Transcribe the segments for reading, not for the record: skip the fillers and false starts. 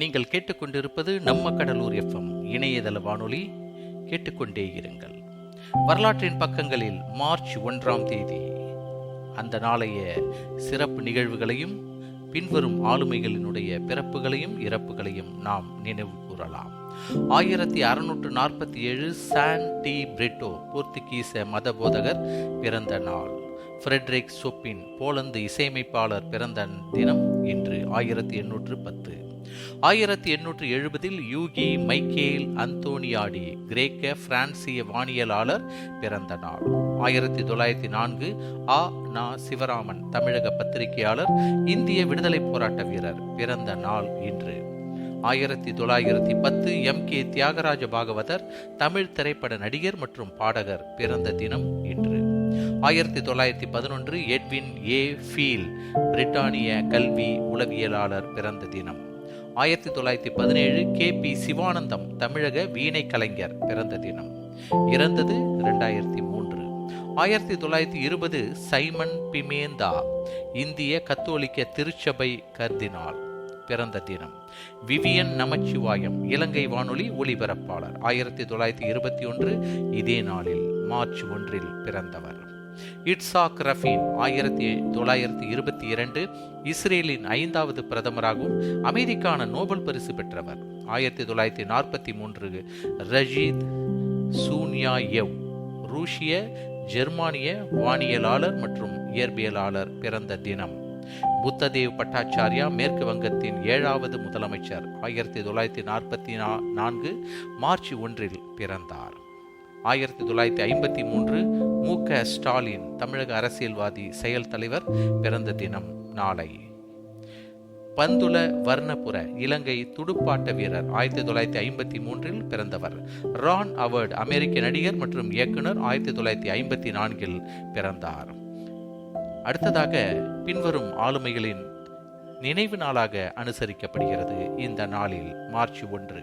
நீங்கள் கேட்டுக்கொண்டிருப்பது நம்ம கடலூர் எஃப்எம் இணையதள வானொலி. கேட்டுக்கொண்டே இருங்கள். வரலாற்றின் பக்கங்களில் மார்ச் 1ஆம் தேதி அந்த நாளைய சிறப்பு நிகழ்வுகளையும் பின்வரும் ஆளுமைகளினுடைய பிறப்புகளையும் இறப்புகளையும் நாம் நினைவு கூறலாம். 1647 சான் டி பிரிட்டோ போர்த்துகீச மத போதகர் பிறந்த நாள். ஃப்ரெட்ரிக் சோப்பின் போலந்து இசையமைப்பாளர் பிறந்த தினம் இன்று 1810. 1870 யூகி மைக்கேல் அந்தோனியாடி கிரேக்க பிரான்சிய வானியலாளர் பிறந்த நாள். 1904 நா. சிவராமன் தமிழக பத்திரிகையாளர், இந்திய விடுதலை போராட்ட வீரர் பிறந்த நாள் இன்று. 1910 கே. தியாகராஜ பாகவதர் தமிழ் திரைப்பட நடிகர் மற்றும் பாடகர் பிறந்த தினம் இன்று. 1911 எட்வின் ஏ. ஃபீல் பிரிட்டானிய கல்வி உளவியலாளர் பிறந்த தினம். 1917 கே.பி. சிவானந்தம் தமிழக வீணை கலைஞர் பிறந்த தினம். இறந்தது 2003. 1920 சைமன் பிமேந்தா இந்திய கத்தோலிக்க திருச்சபை கர்தினால் பிறந்த தினம். விவியன் நமச்சிவாயம் இலங்கை வானொலி ஒலிபரப்பாளர் 1921 இதே நாளில் மார்ச் 1 பிறந்தவர். இட்சாக் ரஃபீன் 1922 இஸ்ரேலின் 5வது பிரதமராகவும் அமைதிக்கான நோபல் பரிசு பெற்றவர். 1943 ரஷீத் சூன்யாயெவ் ரூசிய ஜெர்மானிய வானியலாளர் மற்றும் இயற்பியலாளர் பிறந்த தினம். புத்ததேவ் பட்டாச்சார்யா மேற்கு வங்கத்தின் 7வது முதலமைச்சர் 1944 மார்ச் 1 பிறந்தார். 1953 மு.க. ஸ்டாலின் தமிழக அரசியல்வாதி செயல் தலைவர் பிறந்த தினம் நாளை. பந்துல வர்ணபுர இலங்கை துடுப்பாட்ட வீரர் 1953 பிறந்தவர். ரான் அவர்ட் அமெரிக்க நடிகர் மற்றும் இயக்குனர் 1954 பிறந்தார். அடுத்ததாக பின்வரும் ஆளுமைகளின் நினைவு நாளாக அனுசரிக்கப்படுகிறது. இந்த நாளில் மார்ச் 1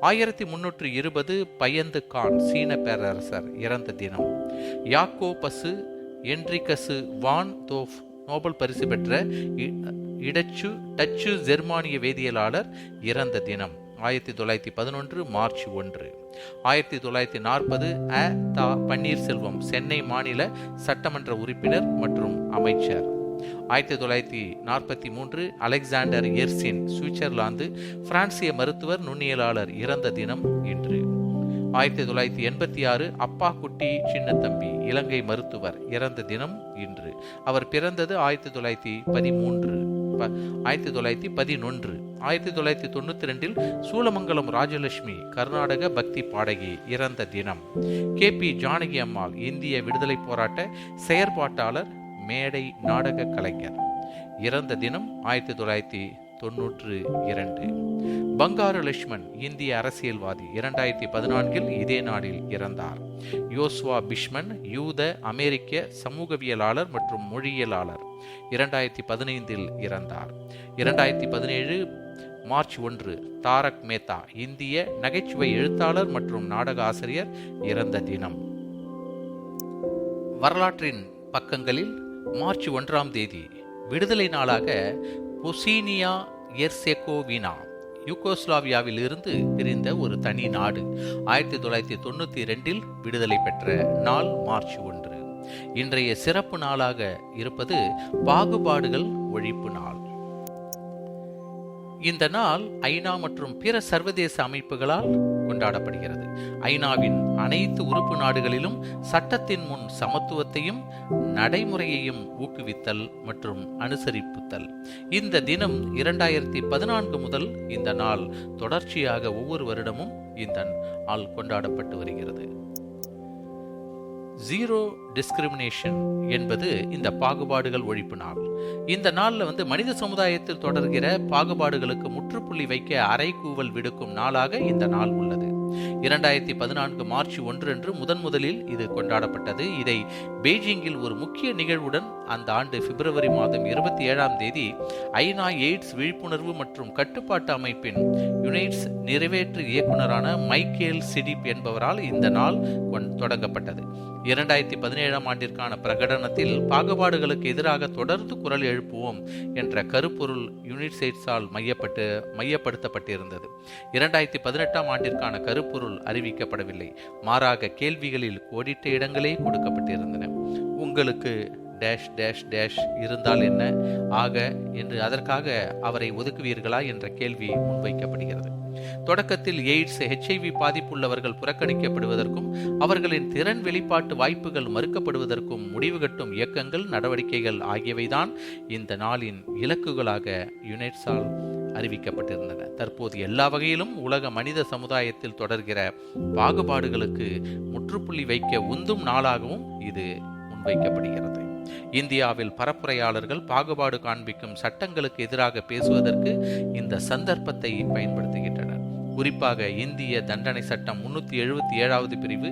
1320 பயந்து கான் சீன பேரரசர் இறந்த தினம். யாக்கோபசு என்ரிகசு வான் தோஃப் நோபல் பரிசு பெற்ற டச்சு ஜெர்மானிய வேதியியலாளர் இறந்த தினம் 1911 மார்ச் 1. 1940 பன்னீர்செல்வம் சென்னை மாநில சட்டமன்ற உறுப்பினர் மற்றும் அமைச்சர். 1943 அலெக்சாண்டர் எர்சின் சுவிட்சர்லாந்து பிரான்சிய மருத்துவர் நுண்ணியலாளர் இறந்த தினம் இன்று. 1986 அப்பா குட்டி சின்னத்தம்பி இலங்கை மருத்துவர் இறந்த தினம் இன்று. அவர் பிறந்தது 1911. 1992 சூலமங்கலம் ராஜலட்சுமி கர்நாடக பக்தி பாடகி இறந்த தினம். கே.பி. ஜானகி அம்மாள் இந்திய விடுதலை போராட்ட செயற்பாட்டாளர், மேடை நாடக கலைஞர் இறந்த தினம் 1992. பங்காரு லட்சுமண் இந்திய அரசியல்,வாதி 2014 இதே நாளில் இறந்தார். யோசுவா பிஷ்மன் யூத அமெரிக்க சமூகவியலாளர் மற்றும் மொழியியலாளர் 2015 இறந்தார். 2017 மார்ச் 1 தாரக் மேத்தா இந்திய நகைச்சுவை எழுத்தாளர் மற்றும் நாடக ஆசிரியர் இறந்த தினம். வரலாற்றின் பக்கங்களில் மார்ச் 1ஆம் தேதி விடுதலை நாளாக பொஸ்னியா எர்செகோவினா யூகோஸ்லாவியாவில் இருந்து பிரிந்த ஒரு தனி நாடு 1992 விடுதலை பெற்ற நாள் மார்ச் 1. இன்றைய சிறப்பு நாளாக இருப்பது பாகுபாடுகள் ஒழிப்பு நாள். இந்த நாள் ஐநா மற்றும் பிற சர்வதேச அமைப்புகளால் கொண்டாடப்படுகிறது. ஐநாவின் அனைத்து உறுப்பு நாடுகளிலும் சட்டத்தின் முன் சமத்துவத்தையும் நடைமுறையையும் ஊக்குவித்தல் மற்றும் அனுசரிப்புத்தல். இந்த தினம் 2014 முதல் இந்த நாள் தொடர்ச்சியாக ஒவ்வொரு வருடமும் இந்த நாள் கொண்டாடப்பட்டு வருகிறது. ஜீரோ டிஸ்கிரிமினேஷன் என்பது இந்த பாகுபாடுகள் ஒழிப்பு நாள். இந்த நாளில் மனித சமுதாயத்தில் தொடர்கிற பாகுபாடுகளுக்கு முற்றுப்புள்ளி வைக்க அறைகூவல் விடுக்கும் நாளாக இந்த நாள் உள்ளது. 2014 மார்ச் 1 முதலில் இது கொண்டாடப்பட்டது. இதை பெய்ஜிங்கில் ஒரு முக்கிய நிகழ்வுடன் அந்த ஆண்டு பிப்ரவரி மாதம் 27ஆம் தேதி ஐநா எய்ட்ஸ் விழிப்புணர்வு மற்றும் கட்டுப்பாட்டு அமைப்பின் யுனைட்ஸ் நிறைவேற்று இயக்குநரான மைக்கேல் சிடிப் என்பவரால் இந்த நாள் தொடங்கப்பட்டது. 2017ஆம் ஆண்டிற்கான பிரகடனத்தில் பாகுபாடுகளுக்கு எதிராக தொடர்ந்து குரல் எழுப்புவோம் என்ற கருப்பொருள் யுனைட்ஸால் மையப்படுத்தப்பட்டிருந்தது. 2018ஆம் ஆண்டிற்கான கருப்பொருள் அறிவிக்கப்படவில்லை. மாறாக கேள்விகளில் கோடிட்ட இடங்களே கொடுக்கப்பட்டிருந்தன. உங்களுக்கு டேஷ் டேஷ் டேஷ் இருந்தால் என்ன ஆக என்று அதற்காக அவரை ஒதுக்குவீர்களா என்ற கேள்வி முன்வைக்கப்படுகிறது. தொடக்கத்தில் எய்ட்ஸ் HIV பாதிப்புள்ளவர்கள் புறக்கணிக்கப்படுவதற்கும் அவர்களின் திறன் வெளிப்பாட்டு வாய்ப்புகள் மறுக்கப்படுவதற்கும் முடிவு கட்டும் இயக்கங்கள், நடவடிக்கைகள் ஆகியவைதான் இந்த நாளின் இலக்குகளாக யுனைட்ஸால் அறிவிக்கப்பட்டிருந்தன. தற்போது எல்லா வகையிலும் உலக மனித சமுதாயத்தில் தொடர்கிற பாகுபாடுகளுக்கு முற்றுப்புள்ளி வைக்க உந்தும் நாளாகவும் இது முன்வைக்கப்படுகிறது. இந்தியாவில் பரப்புரையாளர்கள் பாகுபாடு காண்பிக்கும் சட்டங்களுக்கு எதிராக பேசுவதற்கு இந்த சந்தர்ப்பத்தை பயன்படுத்துகின்றனர். குறிப்பாக இந்திய தண்டனை சட்டம் 377வது பிரிவு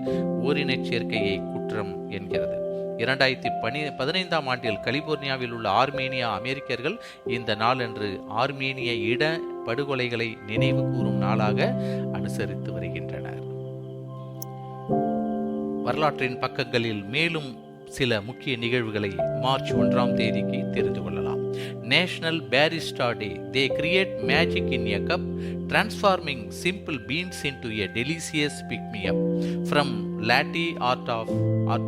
ஓரினச் சேர்க்கையை குற்றம் என்கிறது. 2015ஆம் ஆண்டில் கலிபோர்னியாவில் உள்ள ஆர்மேனியா அமெரிக்கர்கள் இந்த நாளன்று ஆர்மேனிய இட படுகொலைகளை நினைவு கூறும் நாளாக அனுசரித்து வருகின்றனர். வரலாற்றின் பக்கங்களில் மேலும் சில முக்கிய நிகழ்வுகளை மார்ச் 1ஆம் தேதிக்கு தெரிந்து கொள்ளலாம். National barista day. They create magic in a cup, transforming simple beans into a delicious pick-me-up. From latte art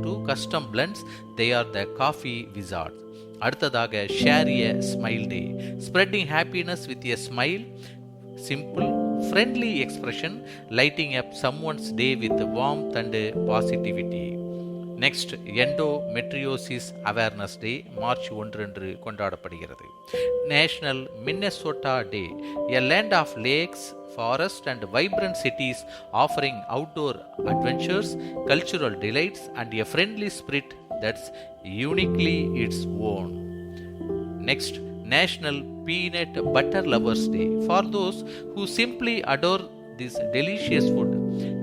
to custom blends, they are the coffee wizards. அடுத்ததாக share a smile day. Spreading happiness with a smile, simple friendly expression, lighting up someone's day with warmth and positivity. Next, endometriosis awareness day March 1 அன்று கொண்டாடப்படுகிறது. National Minnesota day. A land of lakes, forest and vibrant cities offering outdoor adventures, cultural delights and a friendly spirit that's uniquely its own. Next, national peanut butter lovers day. For those who simply adore this delicious food.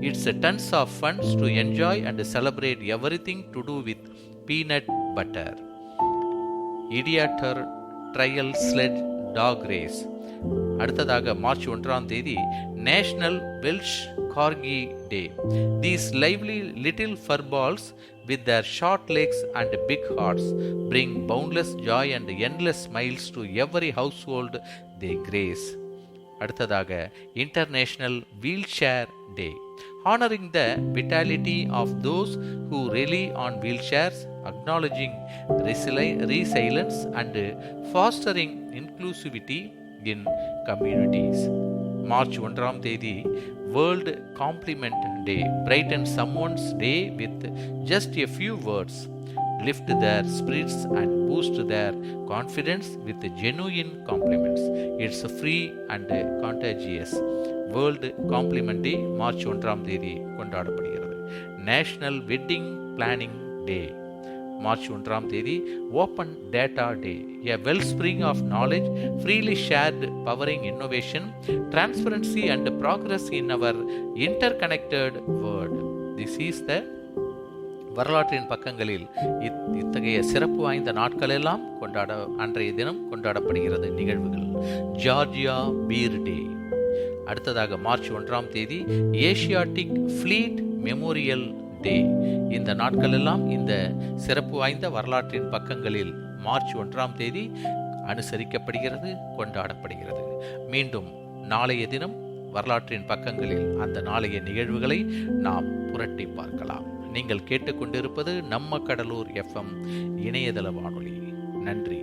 It's tons of fun to enjoy and celebrate everything to do with peanut butter. Ideator Trial Sled Dog Race. அடுத்ததாக March 1ஆம் தேதி national Welsh corgi day. These lively little fur balls with their short legs and big hearts bring boundless joy and endless smiles to every household they grace. அடுத்ததாக international wheelchair day. honoring the vitality of those who rely on wheelchairs, acknowledging resilience and fostering inclusivity in communities. March 1ஆம் தேதி world compliment day. brighten someone's day with just a few words, lift their spirits and boost their confidence with genuine compliments. It's free and contagious. World compliment day March 1ஆம் தேதி கொண்டாடப்படுகிறது. National wedding planning day March 1ஆம் தேதி. Open data day. A wellspring of knowledge freely shared, powering innovation, transparency and progress in our interconnected world. This is the வரலாற்றின் பக்கங்களில் இத்தகைய சிறப்பு வாய்ந்த நாட்கள் எல்லாம் அன்றைய தினம் கொண்டாடப்படுகிறது நிகழ்வுகள். ஜார்ஜியா பீர் டே. அடுத்ததாக மார்ச் 1ஆம் தேதி ஏசியாட்டிக் ஃப்ளீட் மெமோரியல் டே. இந்த நாட்கள் எல்லாம் இந்த சிறப்பு வாய்ந்த வரலாற்றின் பக்கங்களில் மார்ச் 1ஆம் தேதி அனுசரிக்கப்படுகிறது, கொண்டாடப்படுகிறது. மீண்டும் நாளைய தினம் வரலாற்றின் பக்கங்களில் அந்த நாளைய நிகழ்வுகளை நாம் புரட்டி பார்க்கலாம். நீங்கள் கேட்டுக்கொண்டிருப்பது நம்ம கடலூர் FM இணையதள வானொலி. நன்றி.